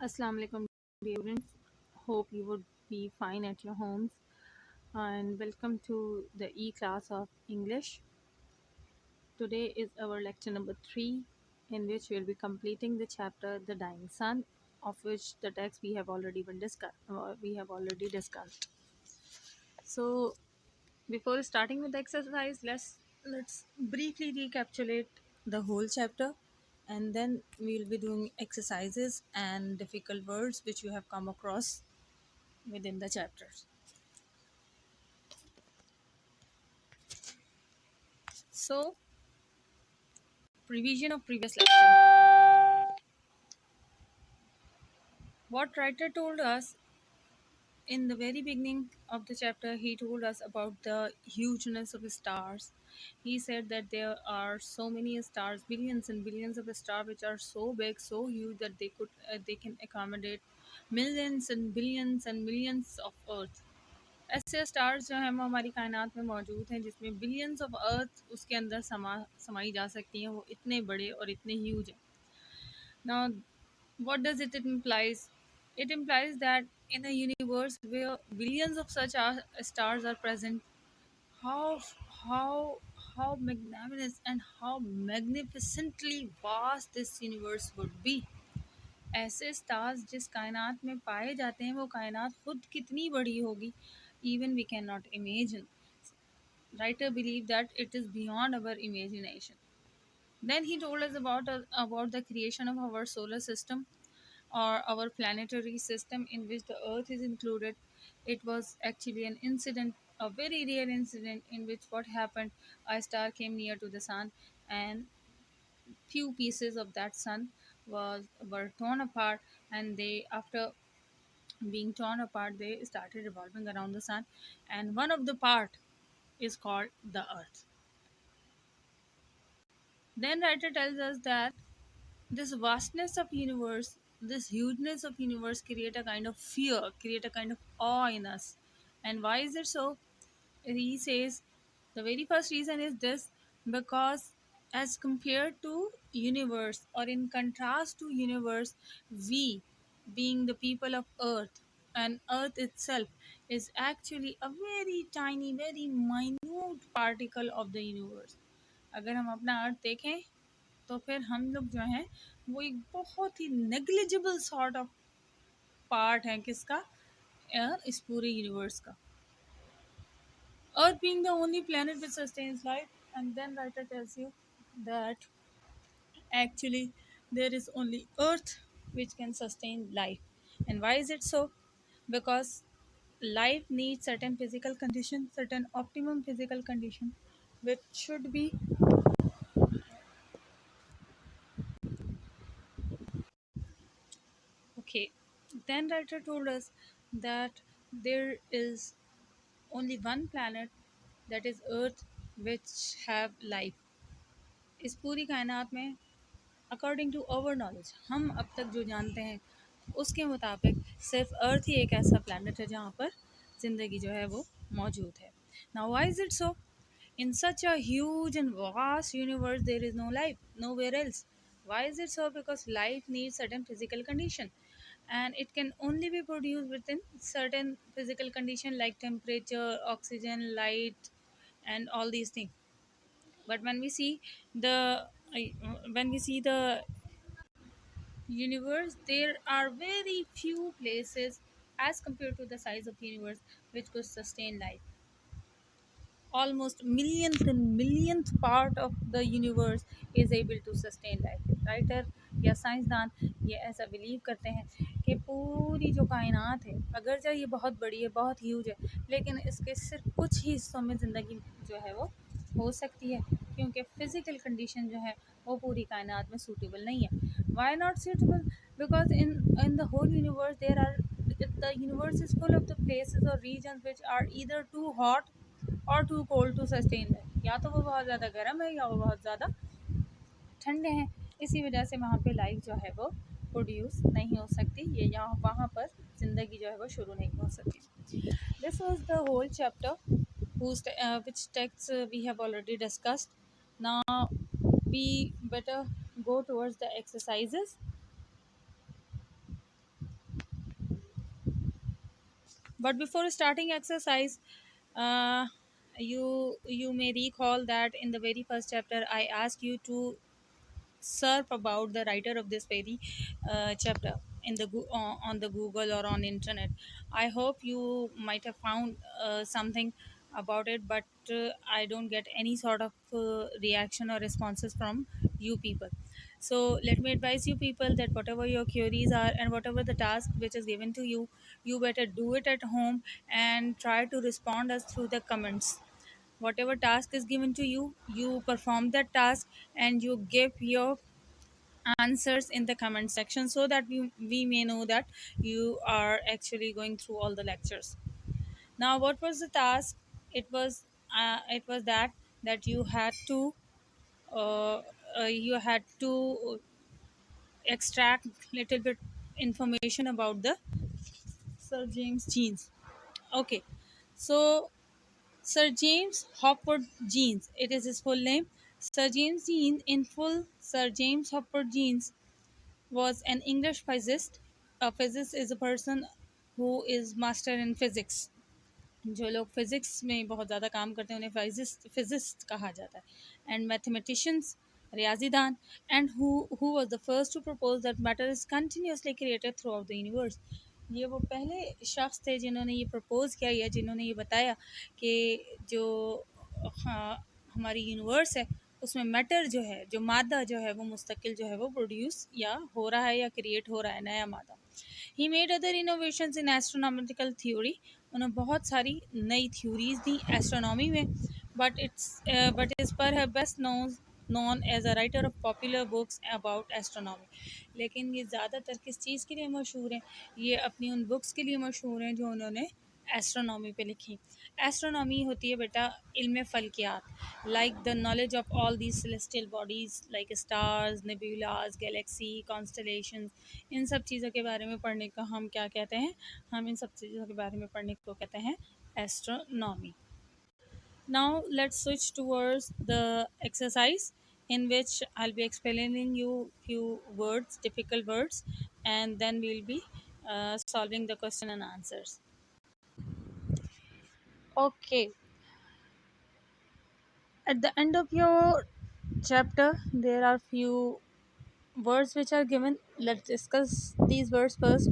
Assalamu alaikum, dear students. Hope you would be fine at your homes. And welcome to the E class of English. Today is our lecture number 3, in which we'll be completing the chapter The Dying Sun, of which the text we have already discussed. So before starting with the exercise, let's briefly recapitulate the whole chapter, and then we'll be doing exercises and difficult words which you have come across within the chapters. So, revision of previous lecture. What writer told us in the very beginning of the chapter, he told us about the hugeness of stars. He said that there are so many stars, billions and billions of stars, which are so big, so huge that they can accommodate millions and millions of Earth. ऐसे stars जो हैं वो हमारी कायनात में मौजूद हैं जिसमें बिलियंस ऑफ अर्थ उसके अंदर समाई जा सकती हैं. वो इतने बड़े और इतने ह्यूज हैं. Now, what does it implies? It implies that in a universe where billions of stars are present, how how how magnanimous and how magnificently vast this universe would be. ऐसे स्टार्स जिस कायनात में पाए जाते हैं वो कायनात खुद कितनी बड़ी होगी, even we cannot imagine. Writer believe that it is beyond our imagination. Then he told us about the creation of our solar system or our planetary system, in which the Earth is included. It was actually an incident, a very rare incident, in which what happened, a star came near to the sun, and few pieces of that sun were torn apart, and they, after being torn apart, they started revolving around the sun, and one of the part is called the Earth. Then writer tells us that this vastness of universe, this hugeness of universe create a kind of fear, create a kind of awe in us. And why is it so? He says the very first reason is this: because as compared to universe, or in contrast to universe, we, being the people of earth, and earth itself is actually a very tiny, very minute particle of the universe. अगर हम अपना अर्थ देखें तो फिर हम लोग जो हैं वो एक बहुत ही नेग्लिजिबल सॉर्ट ऑफ पार्ट है किसका, इस पूरे यूनिवर्स का. Earth being the only planet which sustains life, and then writer tells you that actually there is only Earth which can sustain life. And why is it so? Because life needs certain physical condition, certain optimum physical condition, which should be okay. Then writer told us that there is only one planet, that is Earth, which have life. इस पूरी कायनात में according to our knowledge, हम अब तक जो जानते हैं उसके मुताबिक सिर्फ अर्थ ही एक ऐसा प्लैनेट है जहाँ पर ज़िंदगी जो है वो मौजूद है. Now why is it so? In such a huge and vast universe, there is no life, nowhere else. Why is it so? Because life needs certain physical condition, and it can only be produced within certain physical condition like temperature, oxygen, light, and all these things. But when we see the universe, there are very few places as compared to the size of the universe which could sustain life. Almost millionth and millionth part of the universe is able to sustain life. Writer या साइंसदान ये ऐसा believe करते हैं कि पूरी जो कायनात है, अगर जो ये बहुत बड़ी है, बहुत ह्यूज है, लेकिन इसके सिर्फ कुछ ही हिस्सों में ज़िंदगी जो है वो हो सकती है, क्योंकि फिज़िकल कंडीशन जो है वो पूरी कायनात में सूटेबल नहीं है. Why not suitable? Because in the whole universe there are the universe is full of the places or regions which are either too hot और टू कोल्ड टू सस्टेन है. या तो वो बहुत ज़्यादा गर्म है या वो बहुत ज़्यादा ठंडे हैं. इसी वजह से वहाँ पे लाइफ जो है वो प्रोड्यूस नहीं हो सकती, ये यहाँ वहाँ पर ज़िंदगी जो है वो शुरू नहीं हो सकती. This was the whole chapter which texts we have already discussed. Now we better go towards the exercises. But before starting exercise, uh, you may recall that in the very first chapter I asked you to search about the writer of this very chapter in the on the Google or on internet. I hope you might have found something about it, but I don't get any sort of reaction or responses from you people. So let me advise you people that whatever your queries are and whatever the task which is given to you, you better do it at home and try to respond us through the comments. Whatever task is given to you, you perform that task and you give your answers in the comment section so that we may know that you are actually going through all the lectures. Now what was the task? It was that you had to extract little bit information about the Sir James Jeans. Okay, so Sir James Hopwood Jeans, it is his full name. Sir James Jeans, in full, Sir James Hopwood Jeans was an English physicist. A physicist is a person who is master in physics. जो लोग physics में बहुत ज़्यादा काम करते हैं उन्हें physicist कहा जाता है. एंड मैथमेटिशियंस, रियाजीदान. And who was the first to propose that matter is continuously created throughout the universe. ये वो पहले शख्स थे जिन्होंने ये प्रपोज किया या जिन्होंने ये बताया कि जो हाँ, हमारी यूनिवर्स है उसमें मैटर जो है, जो मादा जो है वो मुस्तकिल जो है वो प्रोड्यूस या हो रहा है या क्रिएट हो रहा है नया मादा. He made other innovations in astronomical theory. उन्होंने बहुत सारी नई थ्योरीज दी एस्ट्रोनॉमी में. But is perhaps best known as a writer of popular books about astronomy. लेकिन ये ज़्यादातर किस चीज़ के लिए मशहूर हैं? ये अपनी उन बुक्स के लिए मशहूर हैं जो उन्होंने एस्ट्रोनॉमी पे लिखी. एस्ट्रोनॉमी होती है बेटा इल्म फल्कियात, like the knowledge of all these celestial bodies like stars, nebulas, galaxy, constellation. इन सब चीज़ों के बारे में पढ़ने का हम क्या कहते हैं? हम इन सब चीज़ों के बारे में पढ़ने को कहते हैं astronomy. Now let's switch towards the exercise in which I'll be explaining you few words, difficult words, and then we'll be solving the question and answers. Okay. At the end of your chapter, there are few words which are given. Let's discuss these words first.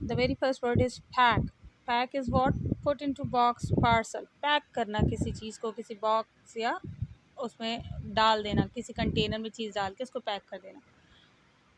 The very first word is pack. Pack is what? Put into box, parcel. Pack करना किसी चीज़ को किसी box या उसमें डाल देना, किसी container में चीज़ डाल के उसको पैक कर देना.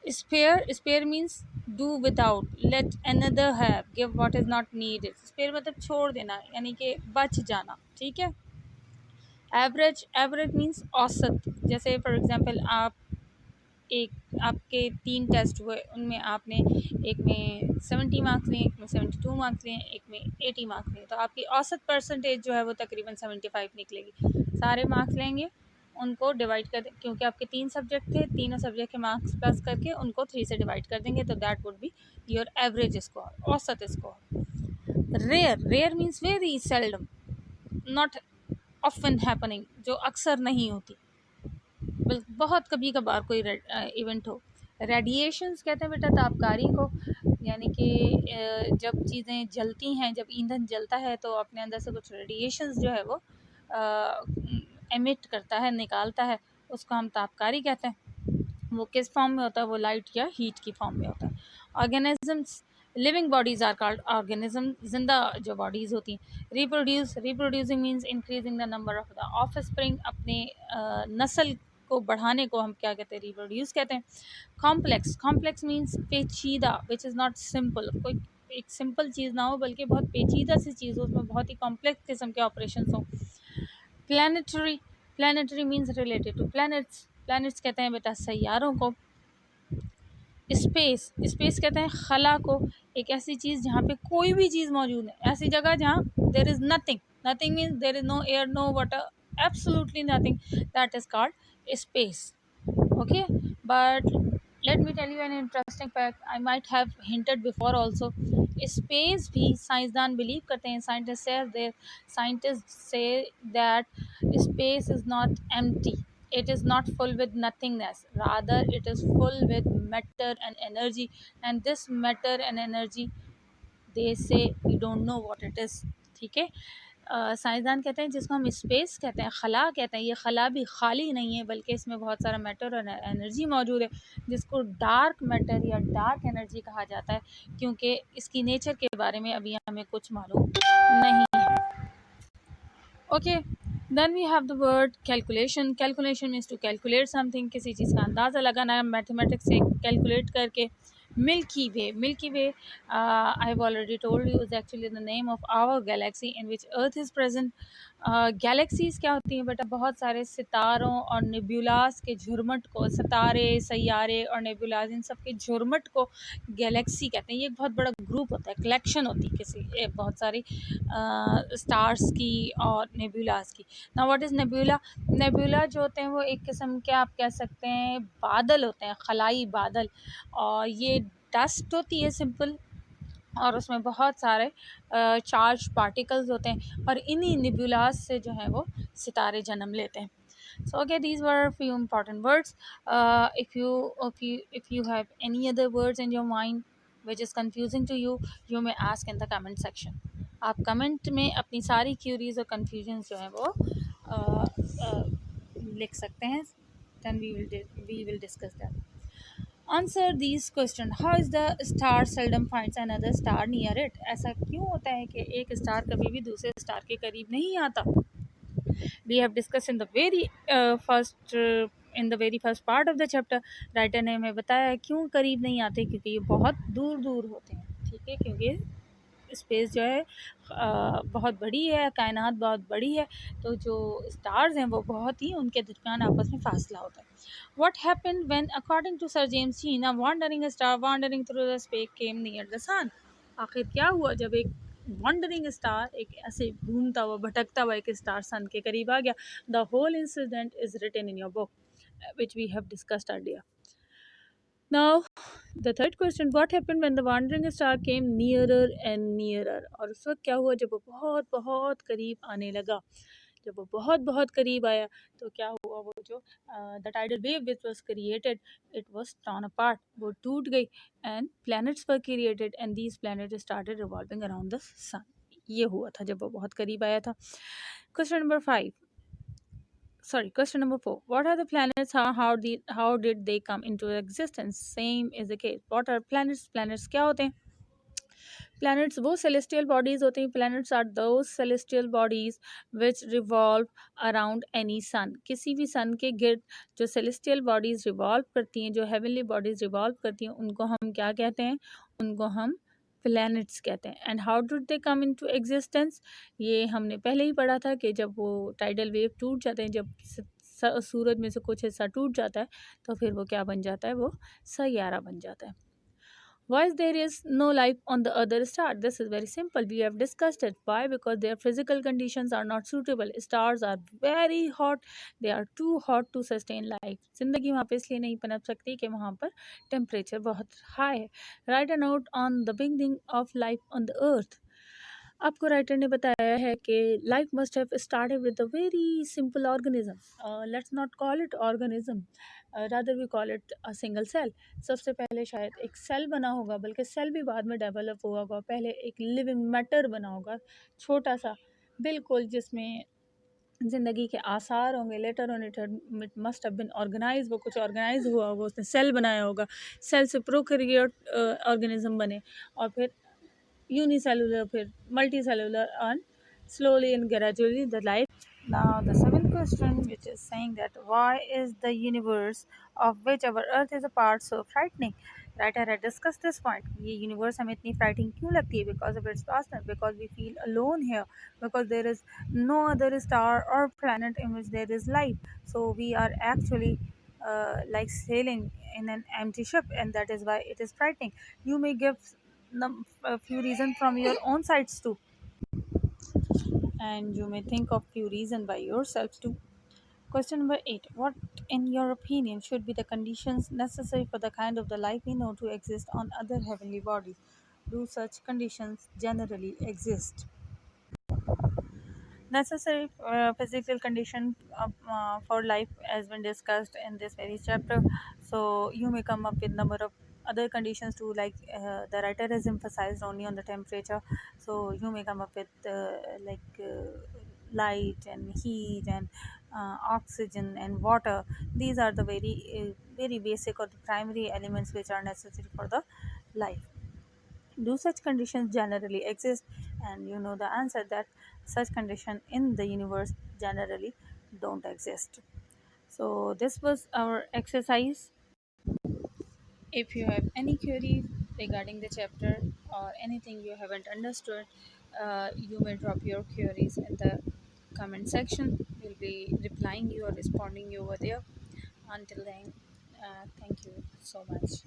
Spare means do without, let another have, give what is not needed. Spare मतलब छोड़ देना यानी कि बच जाना. ठीक है. एवरेज मीन्स औसत. जैसे फॉर एग्जांपल आपके 3 टेस्ट हुए, उनमें आपने एक में 70 मार्क्स लिए, एक में 72 मार्क्स लिए, एक में 80 मार्क्स लिए, तो आपकी औसत परसेंटेज जो है वो तकरीबन 75 निकलेगी. सारे मार्क्स लेंगे, उनको डिवाइड कर दें, क्योंकि आपके 3 सब्जेक्ट थे, तीनों सब्जेक्ट के मार्क्स प्लस करके उनको 3 से डिवाइड कर देंगे, तो that would be your average score, औसत score. Rare means very seldom, not often happening, जो अक्सर नहीं होती, बहुत कभी कभार कोई इवेंट हो. रेडिएशंस कहते हैं बेटा तापकारी को, यानी कि जब चीज़ें जलती हैं, जब ईंधन जलता है तो अपने अंदर से कुछ रेडिएशंस जो है वो एमिट करता है, निकालता है, उसको हम तापकारी कहते हैं. वो किस फॉर्म में होता है? वो लाइट या हीट की फॉर्म में होता है. Organisms, living bodies are called organism, जिंदा जो बॉडीज़ होती हैं. Reproducing means increasing the number of the offspring, अपने नस्ल को बढ़ाने को हम क्या कहते हैं? रिप्रोड्यूस कहते हैं. कॉम्प्लेक्स मीन्स पेचीदा, विच इज़ नॉट सिंपल. कोई एक सिंपल चीज़ ना हो बल्कि बहुत पेचीदा सी चीज़ हो, उसमें बहुत ही कॉम्प्लेक्स किस्म के ऑपरेशन हों. Planetary means related to planets कहते हैं बेटा सैयारों को. स्पेस कहते हैं खला को, एक ऐसी चीज़ जहाँ पे कोई भी चीज़ मौजूद है, ऐसी जगह जहाँ there is nothing means there is no air, no water, absolutely nothing, that is called space. Okay, but let me tell you an interesting fact I might have hinted before also. Space भी साइंसदान believe करते हैं, scientist से that space is not empty, it is not full with nothingness, rather it is full with matter and energy, and this matter and energy, they say we don't know what it is, ठीक है। साइंसदान कहते हैं जिसको हम space कहते हैं, खला कहते हैं, ये खला भी खाली नहीं है बल्कि इसमें बहुत सारा मैटर और एनर्जी मौजूद है, जिसको डार्क मैटर या डार्क एनर्जी कहा जाता है, क्योंकि इसकी नेचर के बारे में अभी हमें कुछ मालूम नहीं है। Okay, then we have the word calculation. Calculation means to calculate something, किसी चीज़ का अंदाज़ा लगाना मैथमेटिक्स से कैलकुलेट करके। Milky Way, Milky Way I have already told you is actually the name of our galaxy in which earth is present. Galaxies क्या होती हैं बेटा, बहुत सारे सितारों और नेबुलास के झुरमट को, सितारे सैयारे और नेबुलास इन सब के झुरमट को गैलेक्सी कहते हैं। ये एक बहुत बड़ा ग्रुप होता है, कलेक्शन होती है किसी बहुत सारी स्टार्स की और नेबुलास की। ना व्हाट इज़ नेबुला, नेबुला जो होते हैं वो एक किस्म के आप कह सकते हैं बादल होते हैं, खलाई बादल, और ये डस्ट होती है सिंपल, और उसमें बहुत सारे चार्ज पार्टिकल्स होते हैं, और इन्हीं निबुलास से जो है वो सितारे जन्म लेते हैं। So okay, these were a few important words. If you have any other words in your mind which is confusing to you, you may ask in the comment section. आप कमेंट में अपनी सारी क्यूरीज और confusion जो है वो लिख सकते हैं, then we will discuss that. Answer these questions. How is the star seldom finds another star near it? ऐसा क्यों होता है कि एक स्टार कभी भी दूसरे स्टार के करीब नहीं आता? We have discussed in the very first part of the chapter. Writer ने हमें बताया क्यों करीब नहीं आते, क्योंकि ये बहुत दूर दूर होते हैं, ठीक है, क्योंकि स्पेस जो है बहुत बड़ी है, कायनात बहुत बड़ी है, तो जो स्टार्स हैं वो बहुत ही उनके दरमियान आपस में फासला होता है। What happened when, according to Sir James Jean, a wandering star wandering through the space came near the sun? आखिर क्या हुआ जब एक वॉन्डरिंग स्टार, एक ऐसे घूमता हुआ भटकता हुआ एक स्टार सन के करीब आ गया? The whole incident is written in your book which we have discussed earlier. Now the third question, what happened when the wandering star came nearer and nearer? और उस वक्त क्या हुआ जब वो बहुत बहुत करीब आने लगा? जब वो बहुत बहुत करीब आया तो क्या हुआ, वो जो the tidal wave which was created, it was torn apart, वो टूट गई, and planets were created and these planet started revolving around the sun. ये हुआ था जब वो बहुत करीब आया था. Question number 4. What are the planets? How did they come into existence? Same is the case. What are planets? Planets क्या होते हैं? Planets वो celestial bodies होते हैं. Planets are those celestial bodies which revolve around any sun. किसी भी sun के गिर्द जो celestial bodies revolve करती हैं, जो heavenly bodies revolve करती हैं, उनको हम क्या कहते हैं? उनको हम प्लैनेट्स कहते हैं. And how did they come into existence? ये हमने पहले ही पढ़ा था कि जब वो टाइडल वेव टूट जाते हैं, जब सूरज में से कुछ हिस्सा टूट जाता है, तो फिर वो क्या बन जाता है? वो सैयारा बन जाता है. Why there is no life on the other star? This is very simple. We have discussed it. Why? Because their physical conditions are not suitable. Stars are very hot. They are too hot to sustain life. जिंदगी वहाँ पे इसलिए नहीं पनप सकती कि वहाँ पर टेम्परेचर बहुत हाई है. Write a note on the beginning of life on the earth. आपको राइटर ने बताया है कि life must have started with a very simple organism. Let's not call it organism, rather we call it a single cell. सबसे पहले शायद एक cell बना होगा, बल्कि सेल भी बाद में डेवलप हुआ होगा. पहले एक लिविंग मैटर बना होगा, छोटा सा बिल्कुल, जिसमें ज़िंदगी के आसार होंगे. Later on it must have been organise, वो कुछ ऑर्गेनाइज हुआ होगा, उसने सेल बनाया होगा. सेल से प्रोकैरियोट ऑर्गेनिज्म बने, और फिर unicellular, फिर multicellular, and slowly and gradually the life. Now the seventh question, which is saying that why is the universe of which our earth is a part so frightening? Writer had discussed this point. ये universe हमें इतनी frightening क्यों लगती है? Because of its vastness, because we feel alone here, because there is no other star or planet in which there is life. So we are actually like sailing in an empty ship, and that is why it is frightening. You may give a few reasons from your own sides too, and you may think of few reasons by yourselves too. Question number 8. What in your opinion should be the conditions necessary for the kind of the life we know to exist on other heavenly bodies? Do such conditions generally exist? Necessary physical condition for life has been discussed in this very chapter, so you may come up with number of other conditions too, like the writer has emphasized only on the temperature. So you may come up with light and heat and oxygen and water. These are the very basic or the primary elements which are necessary for the life. Do such conditions generally exist? And you know the answer, that such condition in the universe generally don't exist. So this was our exercise. If you have any queries regarding the chapter or anything you haven't understood, you may drop your queries in the comment section. We'll be replying you or responding you over there. Until then, thank you so much.